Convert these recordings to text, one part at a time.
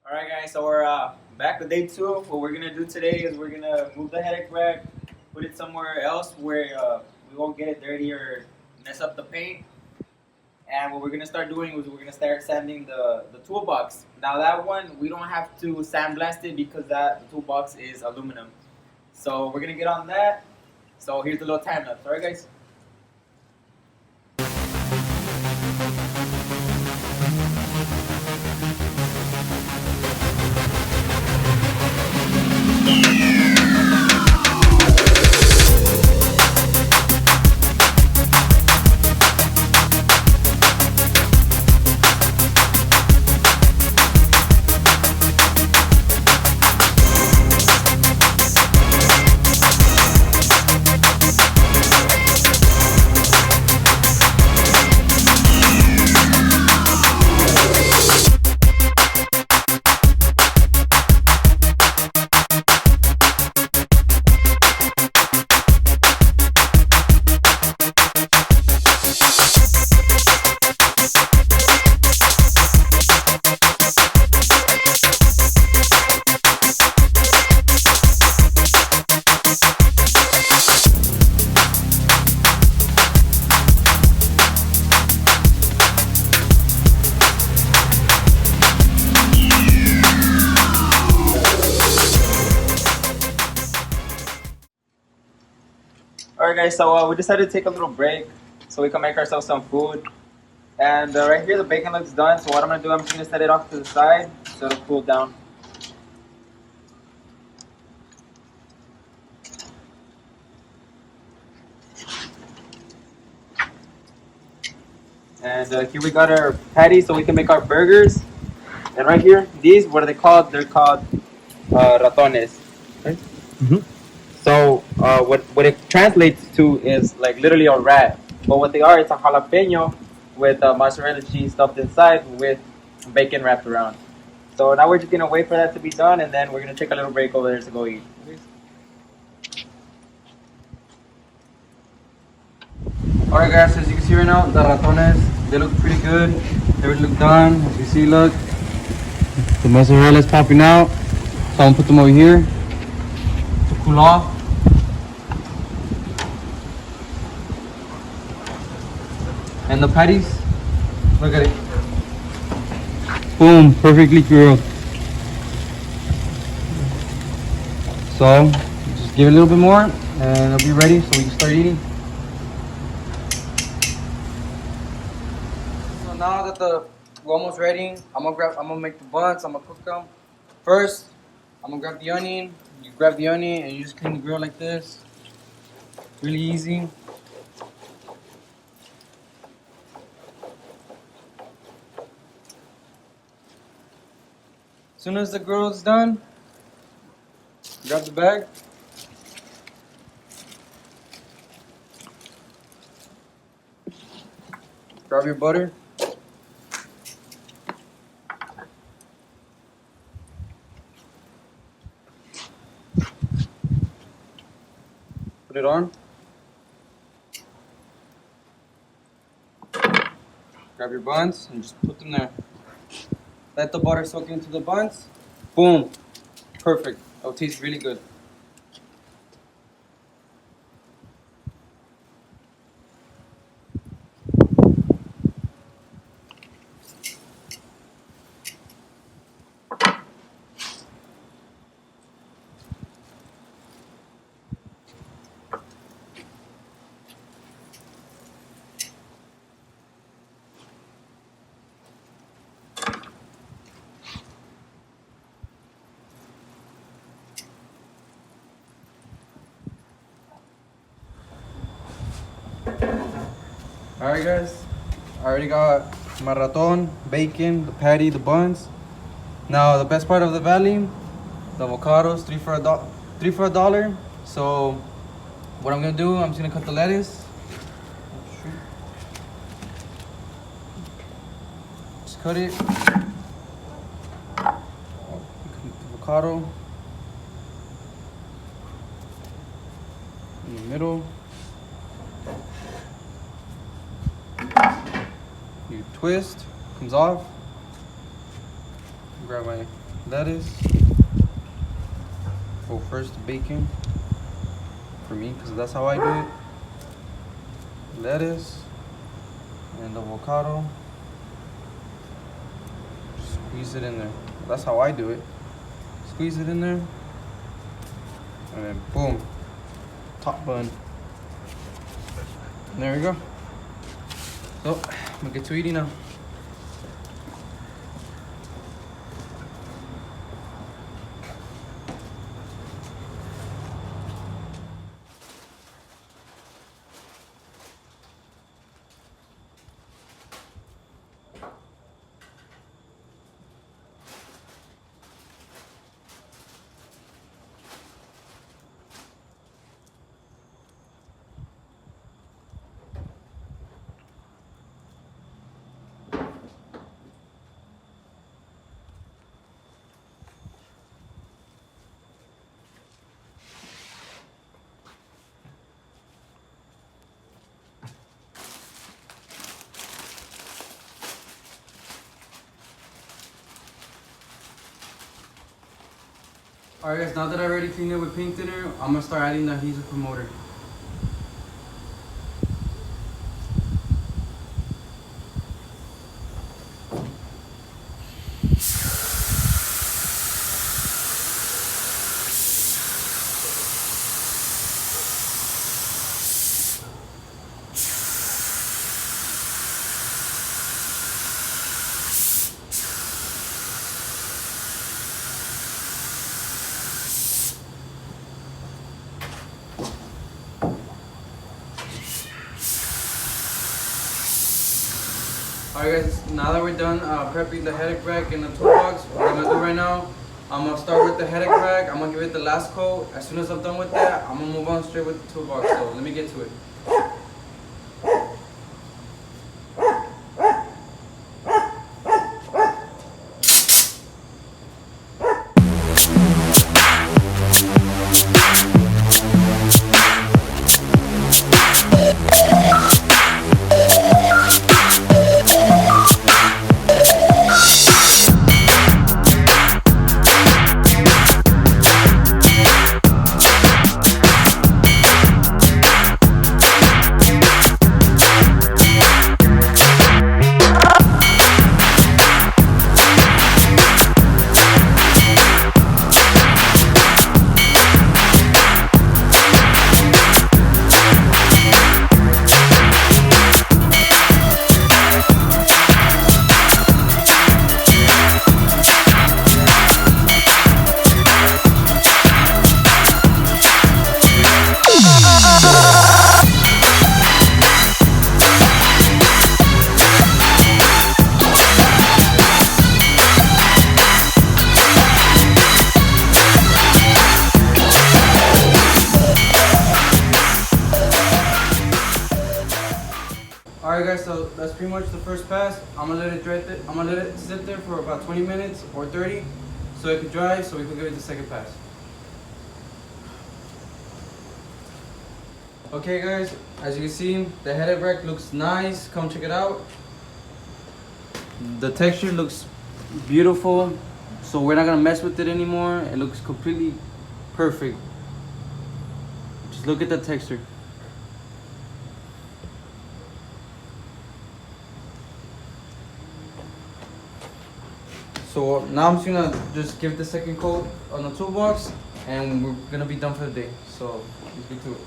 Alright guys, so we're back with day 2. What we're gonna do today is we're gonna move the headache rack, put it somewhere else where we won't get it dirty or mess up the paint. And what we're gonna start doing is we're gonna start sanding the toolbox. Now that one we don't have to sandblast it because the toolbox is aluminum. So we're gonna get on that. So here's the little time lapse. Alright guys. Alright guys, so we decided to take a little break so we can make ourselves some food. And right here the bacon looks done, so what I'm going to do, I'm just going to set it off to the side so it'll cool down. And here we got our patties so we can make our burgers. And right here, these, what are they called? They're called ratones. Right? So what it translates to is like literally a rat. But what they are, it's a jalapeno with mozzarella cheese stuffed inside with bacon wrapped around. So now we're just gonna wait for that to be done, and then we're gonna take a little break over there to go eat. Alright guys, as you can see right now, the ratones, they look pretty good. They look done. As you see, look, the mozzarella is popping out. So I'm gonna put them over here to cool off. And the patties, look at it. Boom, perfectly grilled. So, just give it a little bit more and it'll be ready so we can start eating. So now that we're almost ready, I'm gonna make the buns, I'm gonna cook them. First, I'm gonna grab the onion. You grab the onion and you just clean the grill like this. Really easy. As soon as the grill is done, grab the bag. Grab your butter. Put it on. Grab your buns and just put them there. Let the butter soak into the buns. Boom. Perfect. It'll taste really good. Alright guys, I already got my raton, bacon, the patty, the buns. Now the best part of the valley, the avocados, three for a dollar. So what I'm gonna do, I'm just gonna cut the lettuce. Just cut it. Avocado in the middle. You twist, comes off. Grab my lettuce. Well, first bacon for me, because that's how I do it. Lettuce and avocado. Squeeze it in there. That's how I do it. Squeeze it in there. And then boom. Top bun. And there we go. So, I'm gonna get to eating now. Alright guys, now that I already cleaned it with paint thinner, I'm gonna start adding the adhesive promoter. Alright guys, now that we're done prepping the headache rack in the toolbox, what I'm gonna do right now, I'm gonna start with the headache rack. I'm gonna give it the last coat. As soon as I'm done with that, I'm gonna move on straight with the toolbox. So let me get to it. Alright guys, so that's pretty much the first pass. I'm gonna let it sit there for about 20 minutes or 30 so it can dry, so we can give it the second pass. Okay guys, as you can see, the headache rack looks nice. Come check it out. The texture looks beautiful, so we're not gonna mess with it anymore. It looks completely perfect. Just look at the texture. So now I'm just gonna give it the second coat on the toolbox, and we're gonna be done for the day. So let's get to it.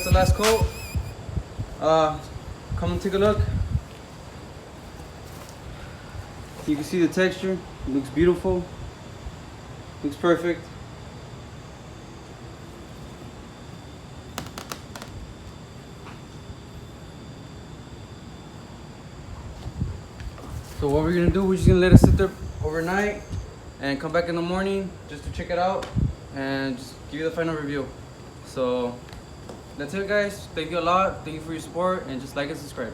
the last coat. Come and take a look. You can see the texture. It looks beautiful. Looks perfect. So what we're gonna do, we're just gonna let it sit there overnight and come back in the morning just to check it out and just give you the final review. So that's it, guys. Thank you a lot. Thank you for your support, and just like and subscribe.